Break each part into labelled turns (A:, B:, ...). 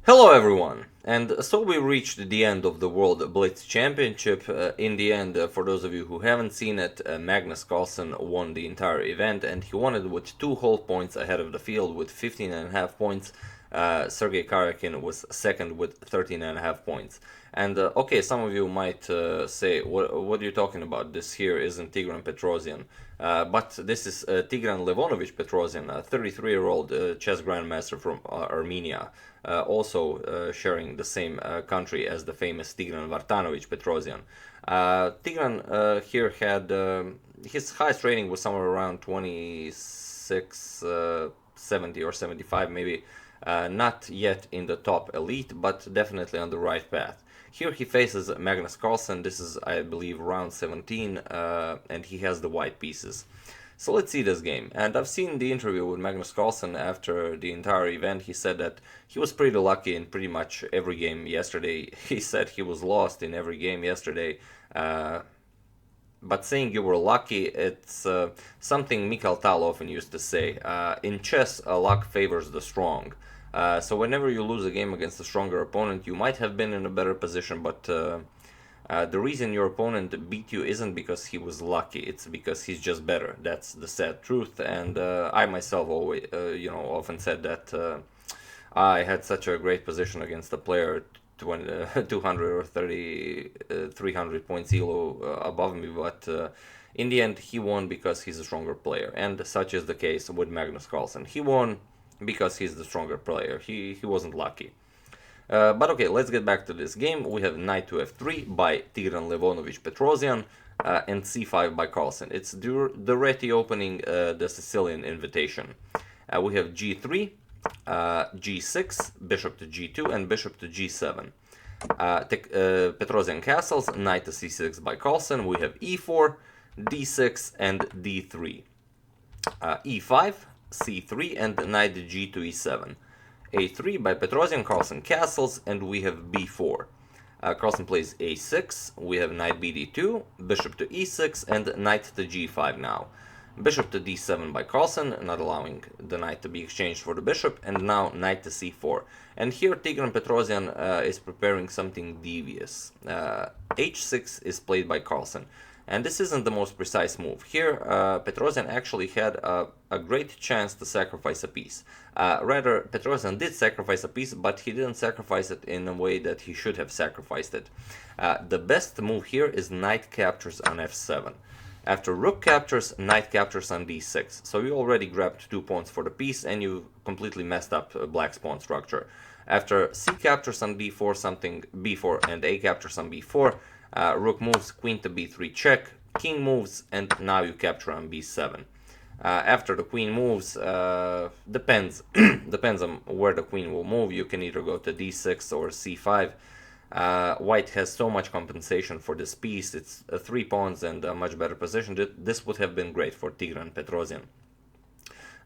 A: Hello everyone, and so we reached the end of the World Blitz Championship. In the end, for those of you who haven't seen it, Magnus Carlsen won the entire event, and he won it with 2 whole points ahead of the field with 15.5 points. Sergei Karyakin was second with 13.5 points. And okay, some of you might say, what are you talking about? This here isn't Tigran Petrosian. But this is Tigran Levonovich Petrosian, a 33-year-old chess grandmaster from Armenia, also sharing the same country as the famous Tigran Vartanovich Petrosian. Tigran here had his highest rating was somewhere around 26, 70 or 75 maybe. Not yet in the top elite, but definitely on the right path. Here he faces Magnus Carlsen. This is, I believe, round 17, and he has the white pieces. So let's see this game. And I've seen the interview with Magnus Carlsen after the entire event. He said that he was pretty lucky in pretty much every game yesterday. He said he was lost in every game yesterday. But saying you were lucky, it's something Mikhail Tal often used to say. In chess, luck favors the strong. So whenever you lose a game against a stronger opponent, you might have been in a better position, but the reason your opponent beat you isn't because he was lucky, it's because he's just better. That's the sad truth, and I myself always, often said that I had such a great position against a player 200 or 300 points elo above me, but in the end he won because he's a stronger player, and such is the case with Magnus Carlsen. He won because he's the stronger player. He wasn't lucky. But okay, let's get back to this game. We have knight to f3 by Tigran Levonovich Petrosian and c5 by Carlsen. It's the Reti opening the Sicilian invitation. We have g3, g6, bishop to g2, and bishop to g7. Petrosian castles, knight to c6 by Carlsen. We have e4, d6, and d3. E5, c3, and knight g to e7. a3 by Petrosian, Carlsen castles, and we have b4. Carlsen plays a6, we have knight bd2, bishop to e6, and knight to g5 now. Bishop to d7 by Carlsen, not allowing the knight to be exchanged for the bishop, and now knight to c4. And here Tigran Petrosian is preparing something devious. h6 is played by Carlsen. And this isn't the most precise move. Here, Petrosian actually had a great chance to sacrifice a piece. Rather, Petrosian did sacrifice a piece, but he didn't sacrifice it in a way that he should have sacrificed it. The best move here is knight captures on f7. After rook captures, knight captures on d6. So you already grabbed 2 pawns for the piece, and you completely messed up black's pawn structure. After c captures on b4, b4, and a captures on b4, rook moves, queen to b3 check, king moves, and now you capture on b7. After the queen moves, depends on where the queen will move. You can either go to d6 or c5. White has so much compensation for this piece. It's 3 pawns and a much better position. This would have been great for Tigran Petrosian.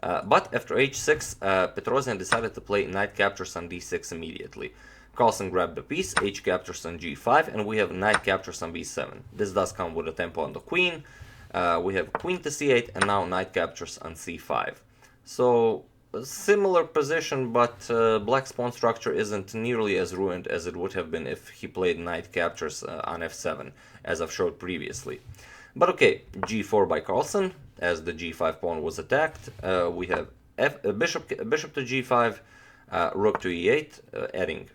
A: But after h6, Petrosian decided to play knight captures on d6 immediately. Carlsen grabbed the piece, h captures on g5, and we have knight captures on b7. This does come with a tempo on the queen. We have queen to c8, and now knight captures on c5. So, a similar position, but black's pawn structure isn't nearly as ruined as it would have been if he played knight captures on f7, as I've showed previously. But okay, g4 by Carlsen, as the g5 pawn was attacked. We have bishop to g5, rook to e8, adding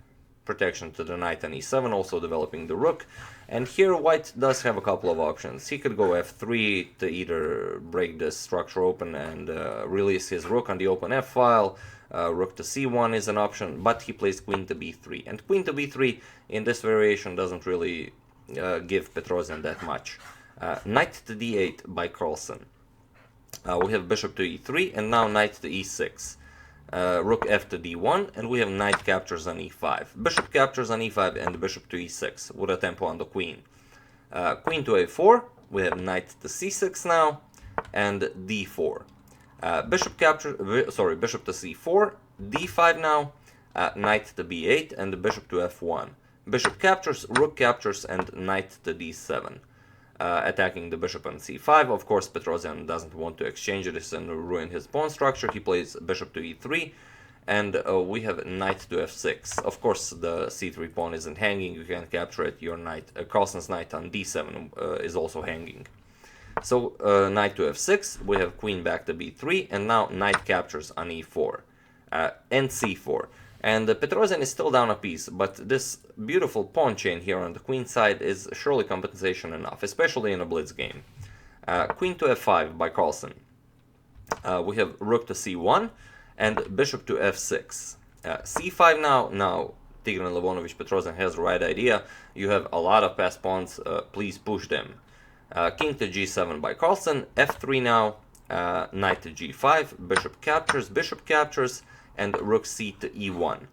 A: protection to the knight on e7, also developing the rook. And here white does have a couple of options. He could go f3 to either break this structure open and release his rook on the open f file. Rook to c1 is an option, but he plays queen to b3. And queen to b3 in this variation doesn't really give Petrosian that much. Knight to d8 by Carlsen. We have bishop to e3, and now knight to e6. Rook f to d1, and we have knight captures on e5. Bishop captures on e5 and bishop to e6 with a tempo on the queen. Queen to a4, we have knight to c6 now, and d4. Bishop to c4, d5 now, knight to b8, and bishop to f1. Bishop captures, rook captures, and knight to d7. Attacking the bishop on c5. Of course, Petrosian doesn't want to exchange this and ruin his pawn structure. He plays bishop to e3, and we have knight to f6. Of course, the c3 pawn isn't hanging, you can't capture it. Your knight, Carlsen's knight on d7 is also hanging. So knight to f6, we have queen back to b3, and now knight captures on e4 and c4. And Petrosian is still down a piece, but this beautiful pawn chain here on the queen side is surely compensation enough, especially in a blitz game. Queen to f5 by Carlsen. We have rook to c1 and bishop to f6. c5 now. Now Tigran Levonovich Petrosian has the right idea. You have a lot of passed pawns, please push them. King to g7 by Carlsen. f3 now. Knight to g5. Bishop captures, and rook c to e1.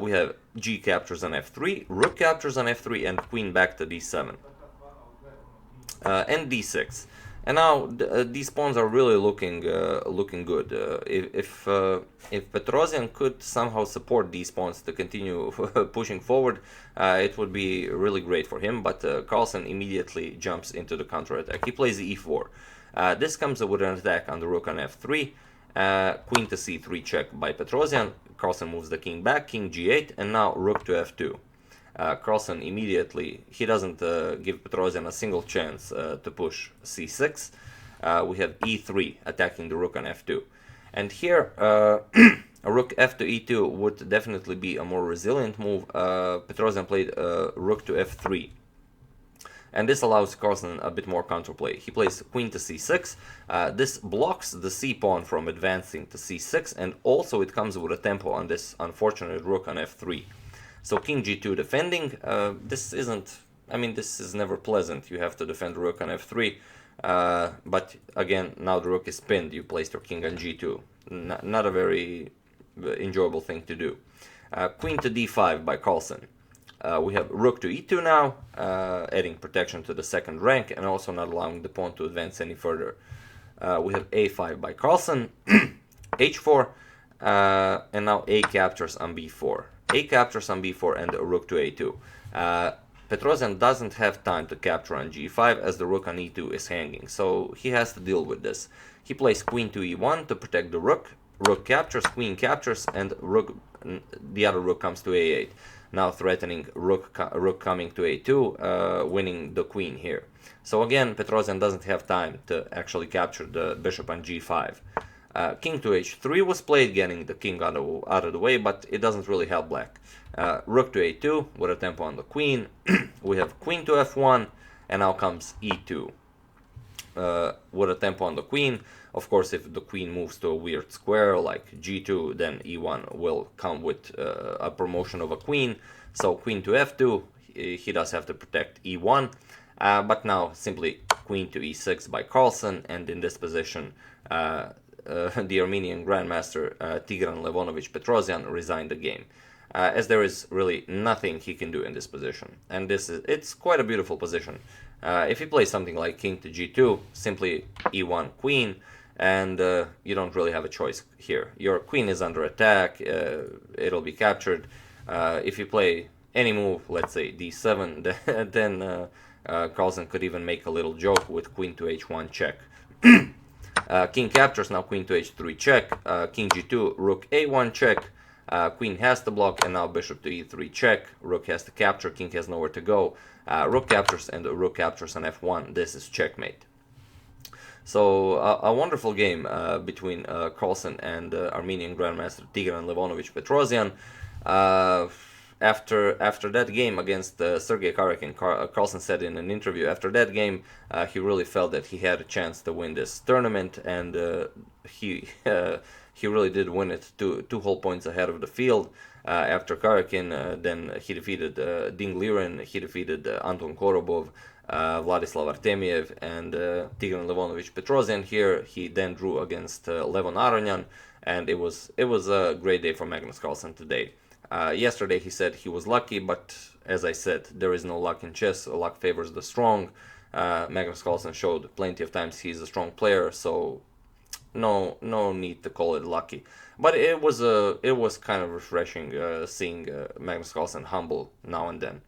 A: We have g captures on f3, rook captures on f3, and queen back to d7. And d6. And now these pawns are really looking good. If Petrosian could somehow support these pawns to continue pushing forward, it would be really great for him. But Carlsen immediately jumps into the counterattack. He plays e4. This comes with an attack on the rook on f3. Queen to c3 check by Petrosian. Carlsen moves the king back, king g8, and now rook to f2. Carlsen immediately, he doesn't give Petrosian a single chance to push c6. We have e3 attacking the rook on f2. And here, a rook f to e2 would definitely be a more resilient move. Petrosian played rook to f3. And this allows Carlsen a bit more counterplay. He plays queen to c6. This blocks the c pawn from advancing to c6, and also it comes with a tempo on this unfortunate rook on f3. So king g2 defending. This is never pleasant. You have to defend rook on f3. But again, now the rook is pinned. You placed your king on g2. Not a very enjoyable thing to do. Queen to d5 by Carlsen. We have rook to e2 now, adding protection to the second rank and also not allowing the pawn to advance any further. We have a5 by Carlsen, h4, and now a captures on b4. A captures on b4 and rook to a2. Petrosian doesn't have time to capture on g5 as the rook on e2 is hanging, so he has to deal with this. He plays queen to e1 to protect the rook. Rook captures, queen captures, and the other rook comes to a8. Now threatening rook coming to a2, winning the queen here. So again, Petrosian doesn't have time to actually capture the bishop on g5. King to h3 was played, getting the king out of the way, but it doesn't really help black. Rook to a2 with a tempo on the queen. We have queen to f1, and now comes e2 with a tempo on the queen. Of course, if the queen moves to a weird square like g2, then e1 will come with a promotion of a queen. So queen to f2, he does have to protect e1. But now simply queen to e6 by Carlsen, and in this position the Armenian Grandmaster Tigran Levonovich Petrosian resigned the game, as there is really nothing he can do in this position. And it's quite a beautiful position. If he plays something like king to g2, simply e1 queen, and you don't really have a choice here. Your queen is under attack, it'll be captured. If you play any move, let's say d7, then Carlsen could even make a little joke with queen to h1 check. King captures, now queen to h3 check, king g2, rook a1 check, queen has to block, and now bishop to e3 check, rook has to capture, king has nowhere to go, rook captures, and rook captures on f1. This is checkmate. So a wonderful game between Carlsen and Armenian Grandmaster Tigran Levonovich Petrosian. After that game against Sergei Karyakin, Carlsen said in an interview after that game he really felt that he had a chance to win this tournament, and he really did win it two whole points ahead of the field. After Karyakin, then he defeated Ding Liren, he defeated Anton Korobov, Vladislav Artemiev, and Tigran Levonovich Petrosian. Here he then drew against Levon Aronyan, and it was a great day for Magnus Carlsen today. Yesterday he said he was lucky, but as I said, there is no luck in chess. Luck favors the strong. Magnus Carlsen showed plenty of times he's a strong player, so no need to call it lucky. But it was kind of refreshing seeing Magnus Carlsen humble now and then.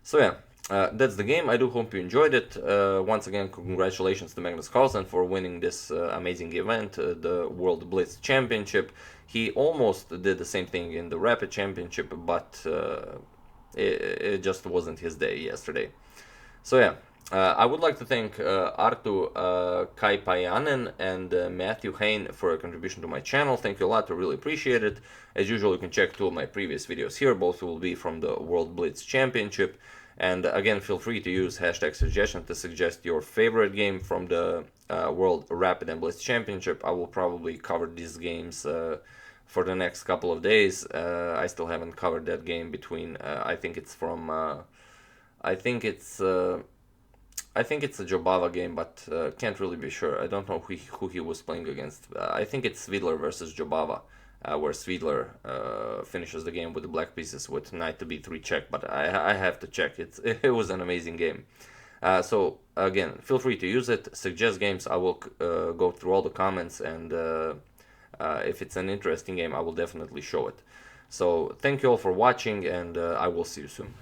A: So yeah, That's the game. I do hope you enjoyed it. Once again, congratulations to Magnus Carlsen for winning this amazing event, the World Blitz Championship. He almost did the same thing in the Rapid Championship, but it just wasn't his day yesterday. So yeah, I would like to thank Artu Kaipayanen and Matthew Hain for a contribution to my channel. Thank you a lot, I really appreciate it. As usual, you can check two of my previous videos here, both will be from the World Blitz Championship. And again, feel free to use hashtag suggestion to suggest your favorite game from the World Rapid and Blitz Championship. I will probably cover these games for the next couple of days. I still haven't covered that game between, I think it's from... I think it's a Jobava game, but can't really be sure. I don't know who he was playing against. I think it's Svidler versus Jobava, where Svidler finishes the game with the black pieces with knight to b3 check. But I have to check. It was an amazing game. So again, feel free to use it. Suggest games. I will go through all the comments, and if it's an interesting game, I will definitely show it. So thank you all for watching, and I will see you soon.